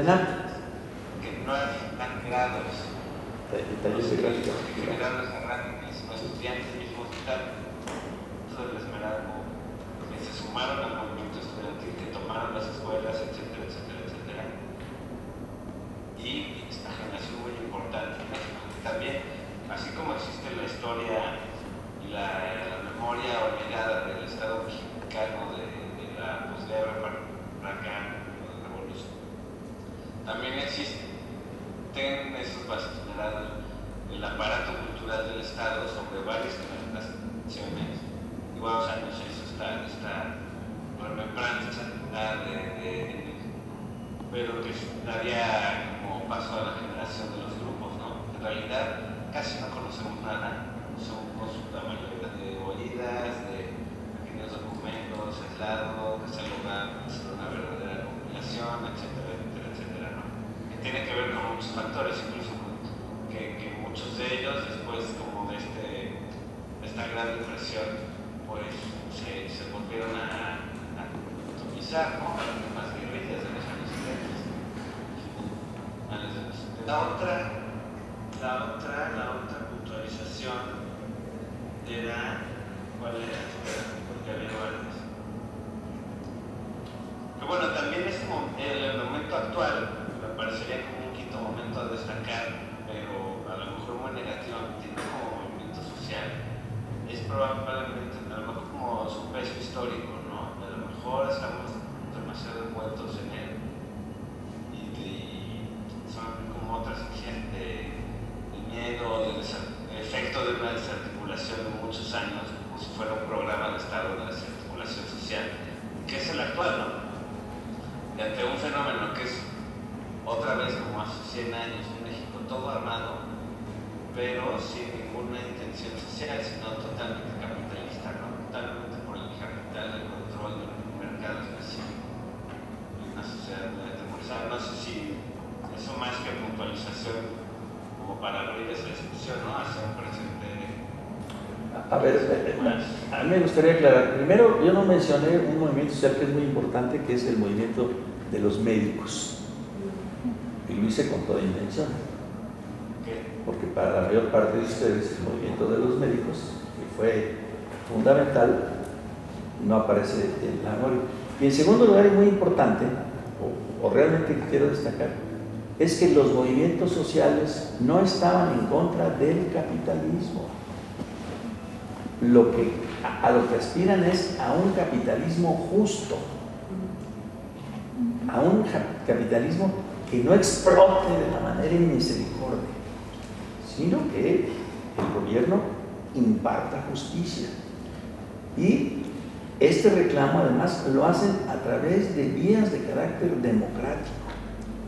ENAP. Que no eran grados. Talleres de gráfica. Grados agarraron los estudiantes mismos y tal. Entonces les meraron que se sumaron al movimiento estudiantil, que tomaron las escuelas, etcétera, etcétera, etcétera. Y esta generación muy importante, ¿no? También, así como existe la historia y la memoria olvidada del Estado mexicano de la posguerra para acá, de la revolución, también existen esos bases generados el aparato cultural del Estado sobre varias generaciones. Igual, o sea, no sé, eso está remembranza pero que daría como paso a la generación de los grupos, ¿no? En realidad casi no conocemos nada, somos la mayoría de oídas, de pequeños documentos aislados que se logran hacer una verdadera compilación, etcétera, etcétera, etcétera, ¿no? Que tiene que ver con muchos factores, incluso que muchos de ellos después como de esta gran depresión pues se volvieron a atomizar, ¿no? Las guerrillas de los años 70, finales de los 70. La otra puntualización era, ¿cuál era? Porque había varias. Pero bueno, también es como el momento actual, me parecería como un quinto momento a destacar, pero a lo mejor muy negativamente, no como movimiento social. Es probablemente, a lo mejor como su peso histórico, ¿no? A lo mejor estamos demasiado envueltos en él y son como otras energías de miedo, del efecto de una desarticulación de muchos años, como si fuera un programa de Estado de desarticulación social, que es el actual, ¿no? Y ante un fenómeno que es otra vez como hace 100 años en México, todo armado, pero sin ninguna intención social, sino totalmente capitalista, ¿no? Totalmente por el capital, el control de un mercado específico y una sociedad muy atemorizada. No sé si eso más que puntualización como para abrir esa discusión, ¿no? Hacia un presente. A ver, a mí me gustaría aclarar. Primero, yo no mencioné un movimiento social que es muy importante, que es el movimiento de los médicos. Y lo hice con toda intención. Porque para la mayor parte de ustedes el movimiento de los médicos, que fue fundamental, no aparece en la memoria. Y en segundo lugar, y muy importante, o realmente que quiero destacar, es que los movimientos sociales no estaban en contra del capitalismo. A lo que aspiran es a un capitalismo justo, a un capitalismo que no explote de la manera inmisericordia, sino que el gobierno imparta justicia. Y este reclamo además lo hacen a través de vías de carácter democrático.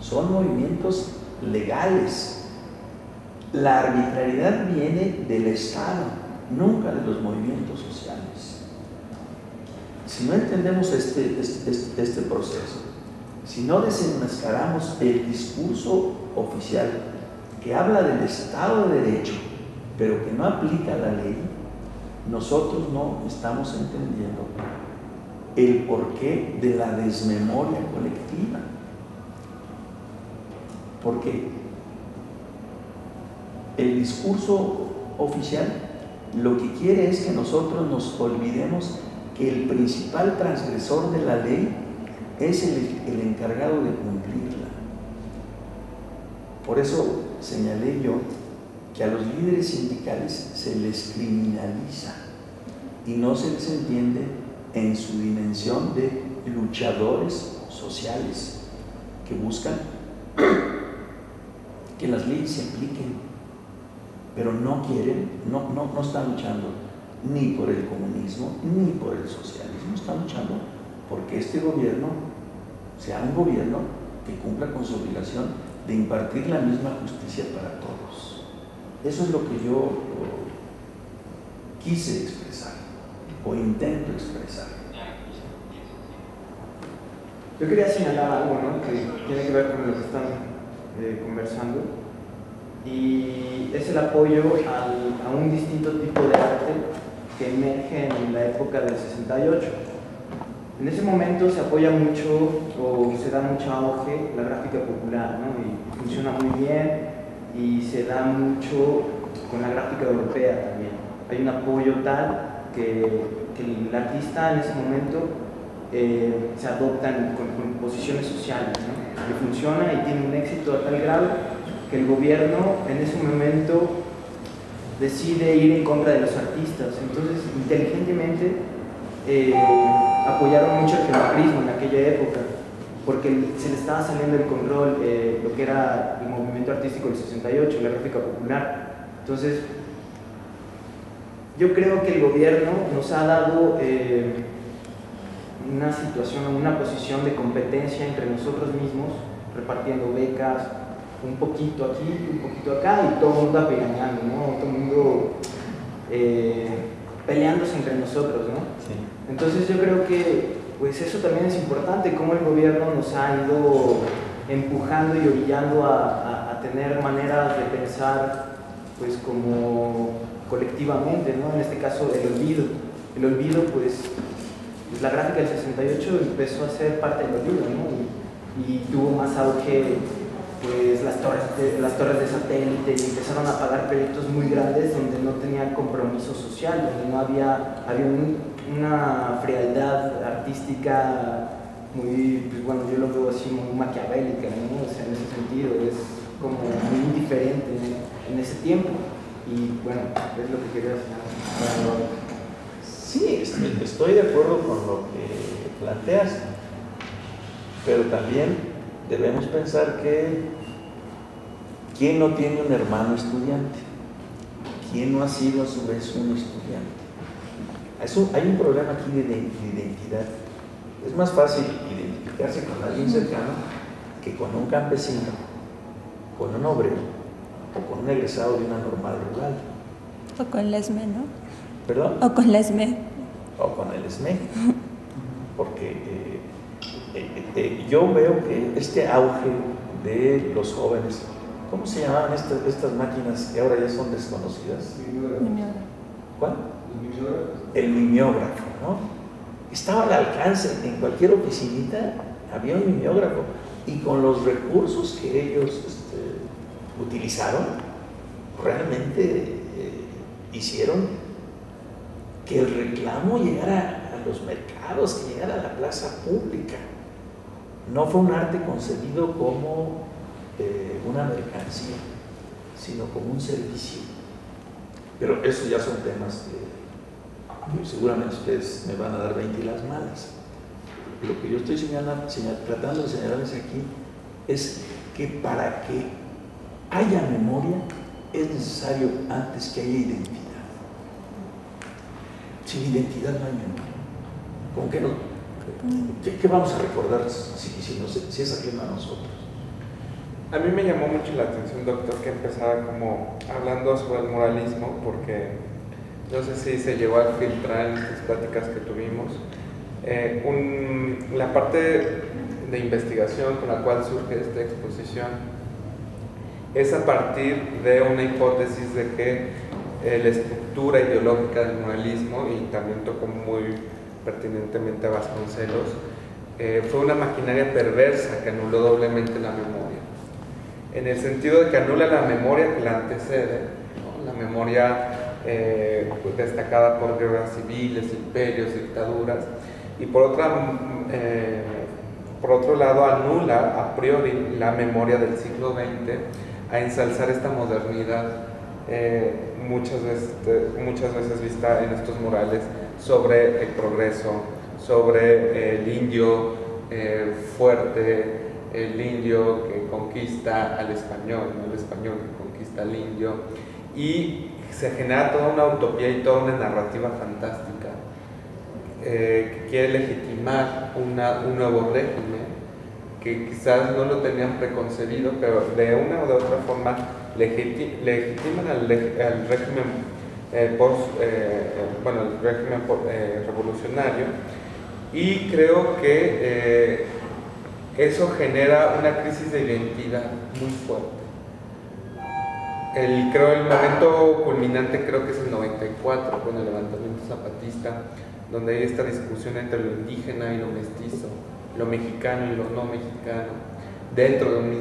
Son movimientos legales. La arbitrariedad viene del Estado, nunca de los movimientos sociales. Si no entendemos este proceso, si no desenmascaramos el discurso oficial que habla del Estado de Derecho, pero que no aplica la ley, nosotros no estamos entendiendo el porqué de la desmemoria colectiva. Porque el discurso oficial lo que quiere es que nosotros nos olvidemos que el principal transgresor de la ley es el encargado de cumplirla. Por eso señalé yo que a los líderes sindicales se les criminaliza y no se les entiende en su dimensión de luchadores sociales que buscan que las leyes se apliquen, pero no quieren, no están luchando ni por el comunismo ni por el socialismo, están luchando porque este gobierno sea un gobierno que cumpla con su obligación de impartir la misma justicia para todos. Eso es lo que yo quise expresar o intento expresar. Yo quería señalar algo, ¿no?, que tiene que ver con lo que están conversando, y es el apoyo a un distinto tipo de arte que emerge en la época del 68. En ese momento se apoya mucho o se da mucho auge la gráfica bien, y se da mucho con la gráfica europea también. Hay un apoyo tal que el artista en ese momento se adopta con posiciones sociales, ¿no? Que funciona y tiene un éxito a tal grado que el gobierno en ese momento decide ir en contra de los artistas. Entonces, inteligentemente apoyaron mucho el geomacrismo en aquella época, porque se le estaba saliendo del control lo que era el movimiento artístico del 68, la gráfica popular. Entonces, yo creo que el gobierno nos ha dado una situación, una posición de competencia entre nosotros mismos, repartiendo becas, un poquito aquí, un poquito acá, y todo el mundo apegañando, ¿no? Todo el mundo peleándose entre nosotros, ¿no? Sí. Entonces yo creo que pues eso también es importante, cómo el gobierno nos ha ido empujando y orillando a tener maneras de pensar pues como colectivamente, ¿no? En este caso el olvido. El olvido, pues la gráfica del 68 empezó a ser parte del olvido, ¿no? Y tuvo más auge pues las torres de satélite, y empezaron a pagar proyectos muy grandes donde no tenían compromiso social, donde no había una frialdad artística muy, pues bueno, yo lo veo así muy maquiavélica, ¿no? O sea, en ese sentido es como muy indiferente en ese tiempo, y bueno, es lo que quería hacer. Sí, estoy de acuerdo con lo que planteas, pero también debemos pensar que ¿quién no tiene un hermano estudiante? ¿Quién no ha sido a su vez un estudiante? Hay un problema aquí de identidad. Es más fácil identificarse con alguien cercano que con un campesino, con un obrero o con un egresado de una normal rural. O con la ESME, ¿no? ¿Perdón? O con la ESME. O con el ESME. Porque yo veo que este auge de los jóvenes, ¿cómo se llamaban estas máquinas que ahora ya son desconocidas? ¿Cuál? El mimeógrafo, ¿no? Estaba al alcance, en cualquier oficinita había un mimeógrafo, y con los recursos que ellos utilizaron, realmente hicieron que el reclamo llegara a los mercados, que llegara a la plaza pública. No fue un arte concebido como una mercancía, sino como un servicio. Pero eso ya son temas que seguramente ustedes me van a dar 20 y las malas. Lo que yo estoy tratando de señalarles aquí es que para que haya memoria es necesario antes que haya identidad. Sin identidad no hay memoria. ¿Con qué no? ¿Qué vamos a recordar si es ajeno a nosotros? A mí me llamó mucho la atención, doctor, que empezaba como hablando sobre el moralismo, porque no sé si se llegó a filtrar en estas pláticas que tuvimos. La parte de investigación con la cual surge esta exposición es a partir de una hipótesis de que la estructura ideológica del moralismo, y también tocó muy pertinentemente a Vasconcelos, fue una maquinaria perversa que anuló doblemente la memoria, en el sentido de que anula la memoria que la antecede, ¿no? La memoria destacada por guerras civiles, imperios, dictaduras, y por otro lado anula a priori la memoria del siglo XX a ensalzar esta modernidad muchas veces vista en estos murales sobre el progreso, sobre el indio fuerte, el indio que conquista al español, ¿no? El español que conquista al indio, y se genera toda una utopía y toda una narrativa fantástica que quiere legitimar un nuevo régimen que quizás no lo tenían preconcebido, pero de una o de otra forma legitiman al régimen revolucionario, y creo que eso genera una crisis de identidad muy fuerte. El momento culminante creo que es el 94, con el levantamiento zapatista, donde hay esta discusión entre lo indígena y lo mestizo, lo mexicano y lo no mexicano, dentro de un mismo